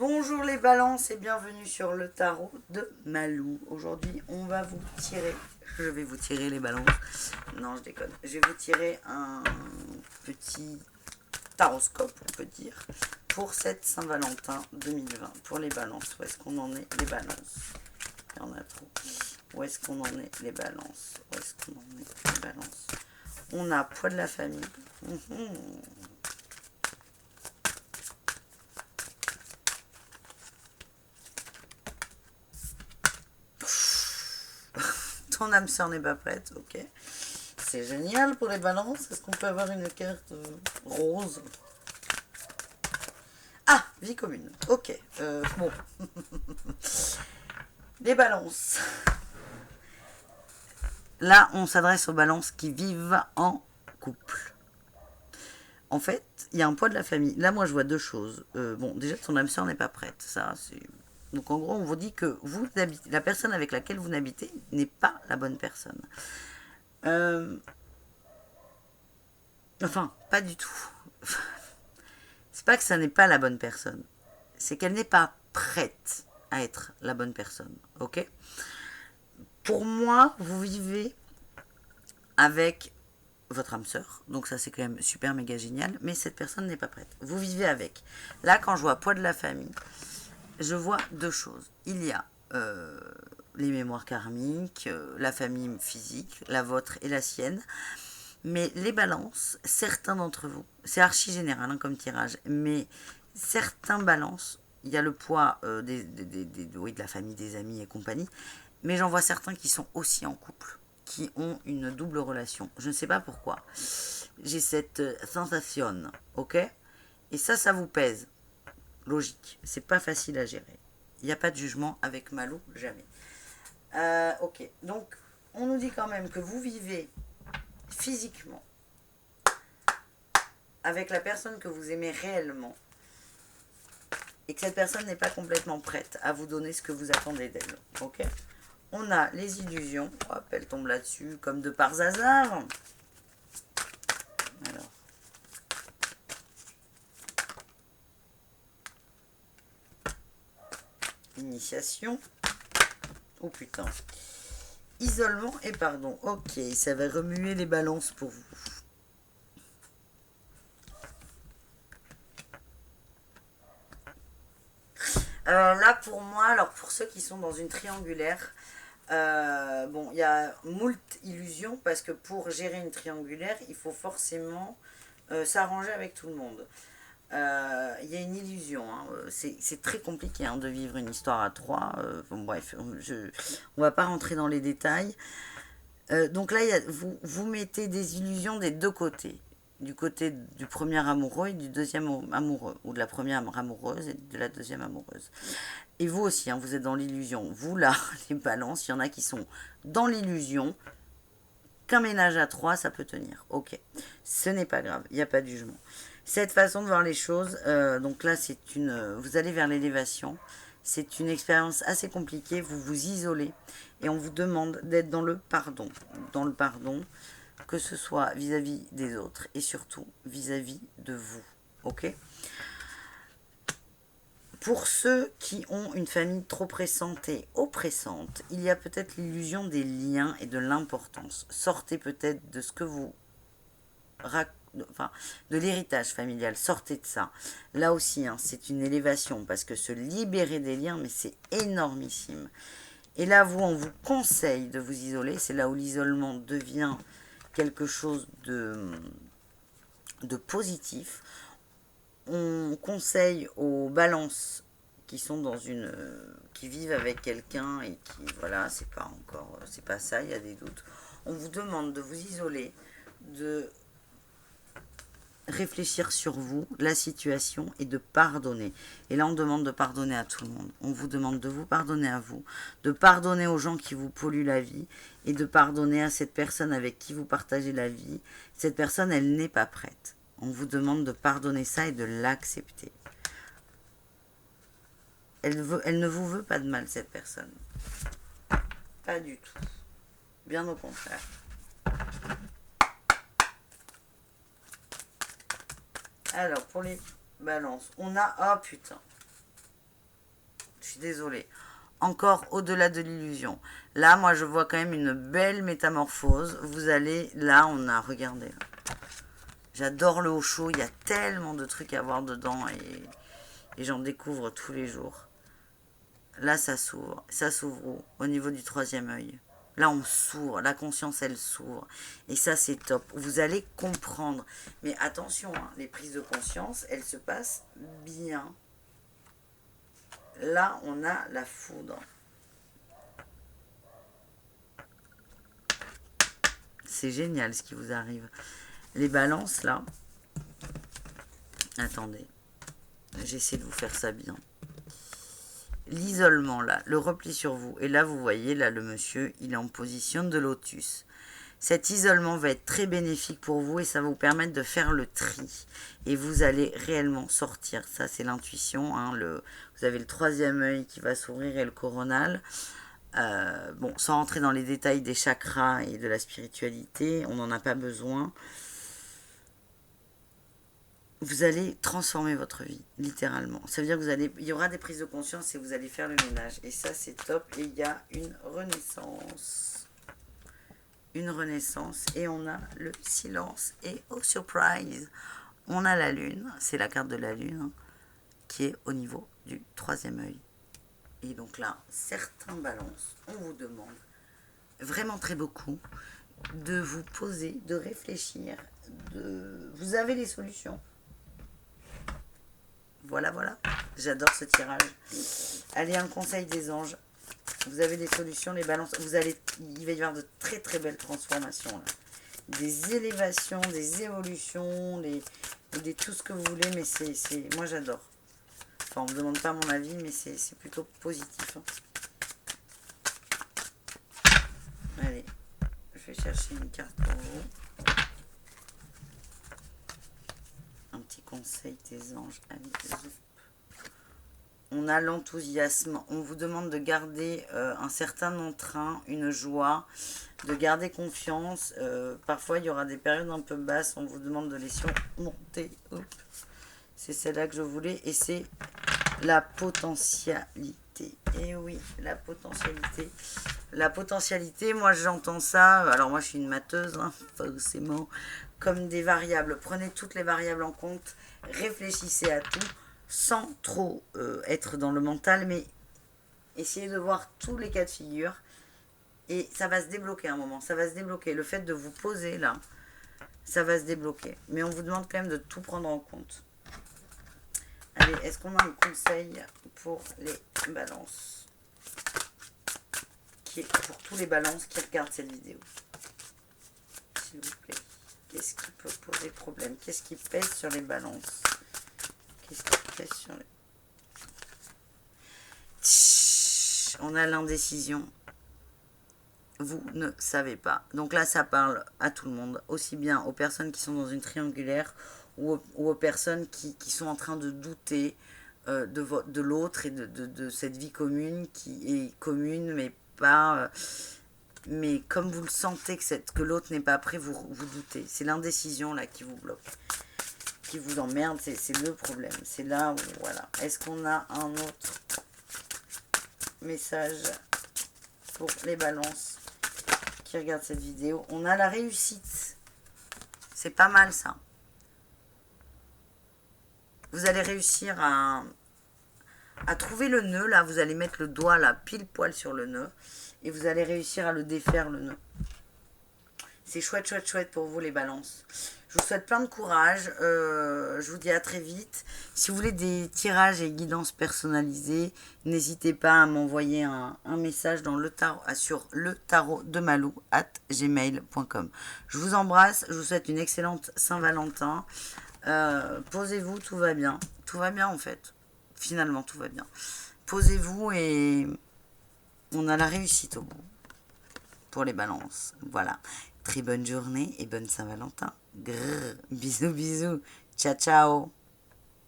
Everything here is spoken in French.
Bonjour les balances et bienvenue sur le tarot de Malou. Aujourd'hui, on va vous tirer, je vais vous tirer les balances. Non, je déconne. Je vais vous tirer un petit taroscope, on peut dire, pour cette Saint-Valentin 2020. Pour les balances, où est-ce qu'on en est les balances? Il y en a trop. Où est-ce qu'on en est les balances? Où est-ce qu'on en est les balances? On a poids de la famille. Ton âme sœur n'est pas prête, ok. C'est génial pour les balances. Est-ce qu'on peut avoir une carte rose? Ah, vie commune, ok. Bon. Les balances. Là, on s'adresse aux balances qui vivent en couple. En fait, il y a un poids de la famille. Là, moi, je vois deux choses. Bon, déjà, ton âme sœur n'est pas prête. Ça, c'est... Donc, en gros, on vous dit que vous, la personne avec laquelle vous n'habitez n'est pas la bonne personne. Enfin, pas du tout. C'est pas que ça n'est pas la bonne personne. C'est qu'elle n'est pas prête à être la bonne personne. Ok? Pour moi, vous vivez avec votre âme sœur. Donc ça, c'est quand même super méga génial. Mais cette personne n'est pas prête. Vous vivez avec. Là, quand je vois poids de la famille, je vois deux choses. Il y a les mémoires karmiques, la famille physique, la vôtre et la sienne. Mais les balances, certains d'entre vous, c'est archi général hein, comme tirage, mais certains balances, il y a le poids oui, de la famille, des amis et compagnie, mais j'en vois certains qui sont aussi en couple, qui ont une double relation. Je ne sais pas pourquoi. J'ai cette sensation, ok? Et ça vous pèse. Logique. C'est pas facile à gérer. Il n'y a pas de jugement avec Malou, jamais. Ok. Donc, on nous dit quand même que vous vivez physiquement avec la personne que vous aimez réellement et que cette personne n'est pas complètement prête à vous donner ce que vous attendez d'elle. Ok? On a les illusions. Hop, elle tombe là-dessus comme de par hasard. Alors. Initiation. Oh putain. Isolement et pardon. Ok, ça va remuer les balances pour vous. Là pour moi, alors pour ceux qui sont dans une triangulaire, bon, il y a moult illusions parce que pour gérer une triangulaire, il faut forcément s'arranger avec tout le monde. Il y a une illusion, hein. C'est très compliqué hein, de vivre une histoire à trois. Bon, bref, on va pas rentrer dans les détails. Donc là, vous mettez des illusions des deux côtés. Du côté du premier amoureux et du deuxième amoureux, ou de la première amoureuse et de la deuxième amoureuse. Et vous aussi, hein, vous êtes dans l'illusion. Vous, là, les balances, il y en a qui sont dans l'illusion qu'un ménage à trois, ça peut tenir. Ok, ce n'est pas grave, il n'y a pas de jugement. Cette façon de voir les choses, donc là, vous allez vers l'élévation. C'est une expérience assez compliquée, vous vous isolez et on vous demande d'être dans le pardon. Dans le pardon, que ce soit vis-à-vis des autres et surtout vis-à-vis de vous. Ok? Pour ceux qui ont une famille trop pressante et oppressante, il y a peut-être l'illusion des liens et de l'importance. Sortez peut-être de ce que vous de l'héritage familial, sortez de ça. Là aussi, hein, c'est une élévation parce que se libérer des liens, mais c'est énormissime. Et là, on vous conseille de vous isoler. C'est là où l'isolement devient quelque chose de positif. On conseille aux balances qui sont qui vivent avec quelqu'un et qui, voilà, c'est pas ça, il y a des doutes. On vous demande de vous isoler, de réfléchir sur vous, la situation et de pardonner. Et là, on demande de pardonner à tout le monde. On vous demande de vous pardonner à vous, de pardonner aux gens qui vous polluent la vie et de pardonner à cette personne avec qui vous partagez la vie. Cette personne, elle n'est pas prête. On vous demande de pardonner ça et de l'accepter. Elle ne vous veut pas de mal, cette personne. Pas du tout. Bien au contraire. Alors, pour les balances, on a... Oh putain. Je suis désolée. Encore au-delà de l'illusion. Là, moi, je vois quand même une belle métamorphose. Vous allez... Là, on a... Regardez. J'adore le haut chaud. Il y a tellement de trucs à voir dedans. Et j'en découvre tous les jours. Là, ça s'ouvre. Ça s'ouvre où? Au niveau du troisième œil. Là, on s'ouvre. La conscience, elle s'ouvre. Et ça, c'est top. Vous allez comprendre. Mais attention, hein, les prises de conscience, elles se passent bien. Là, on a la foudre. C'est génial ce qui vous arrive. Les balances, là. Attendez. J'essaie de vous faire ça bien. L'isolement, là. Le repli sur vous. Et là, vous voyez, là, le monsieur, il est en position de lotus. Cet isolement va être très bénéfique pour vous et ça va vous permettre de faire le tri. Et vous allez réellement sortir. Ça, c'est l'intuition. Hein, vous avez le troisième œil qui va s'ouvrir et le coronal. Bon, sans rentrer dans les détails des chakras et de la spiritualité, on n'en a pas besoin. Vous allez transformer votre vie, littéralement. Ça veut dire que il y aura des prises de conscience et vous allez faire le ménage. Et ça, c'est top. Et il y a une renaissance. Une renaissance et on a le silence et surprise, on a la lune, c'est la carte de la lune hein, qui est au niveau du troisième œil. Et donc là, certains balances, on vous demande vraiment très beaucoup de vous poser, de réfléchir, vous avez les solutions. Voilà, j'adore ce tirage. Allez, un conseil des anges. Vous avez des solutions, les balances. Il va y avoir de très très belles transformations. Là. Des élévations, des évolutions, tout ce que vous voulez. Mais moi j'adore. Enfin, on ne me demande pas mon avis, mais c'est plutôt positif. Hein. Allez, je vais chercher une carte pour vous. Un petit conseil des anges. Allez, on a l'enthousiasme, on vous demande de garder un certain entrain, une joie, de garder confiance. Parfois, il y aura des périodes un peu basses, on vous demande de les surmonter. C'est celle-là que je voulais, et c'est la potentialité. Et oui, la potentialité. La potentialité, moi j'entends ça, alors moi je suis une matheuse, hein, forcément, comme des variables. Prenez toutes les variables en compte, réfléchissez à tout. Sans trop être dans le mental, mais essayez de voir tous les cas de figure et ça va se débloquer un moment, ça va se débloquer. Le fait de vous poser là, ça va se débloquer. Mais on vous demande quand même de tout prendre en compte. Allez, est-ce qu'on a un conseil pour les balances pour tous les balances qui regardent cette vidéo? S'il vous plaît. Qu'est-ce qui peut poser problème? Qu'est-ce qui pèse sur les balances? Qu'est-ce qui pèse sur les... On a l'indécision. Vous ne savez pas. Donc là, ça parle à tout le monde. Aussi bien aux personnes qui sont dans une triangulaire ou aux personnes qui sont en train de douter de l'autre et de cette vie commune qui est commune, mais pas... mais comme vous le sentez que l'autre n'est pas prêt, vous doutez. C'est l'indécision là qui vous bloque. Qui vous emmerde, c'est le problème. C'est là où, voilà. Est-ce qu'on a un autre message pour les balances qui regardent cette vidéo? On a la réussite. C'est pas mal ça. Vous allez réussir à trouver le nœud, là. Vous allez mettre le doigt là, pile poil sur le nœud. Et vous allez réussir à le défaire, le nœud. C'est chouette, chouette, chouette pour vous les balances. Je vous souhaite plein de courage. Je vous dis à très vite. Si vous voulez des tirages et guidances personnalisées, n'hésitez pas à m'envoyer un message dans sur letarodemalou@gmail.com. Je vous embrasse. Je vous souhaite une excellente Saint-Valentin. Posez-vous, tout va bien. Tout va bien en fait. Finalement, tout va bien. Posez-vous et on a la réussite au bout. Pour les balances. Voilà. Très bonne journée et bonne Saint-Valentin. Grrr, bisous, bisous. Ciao, ciao.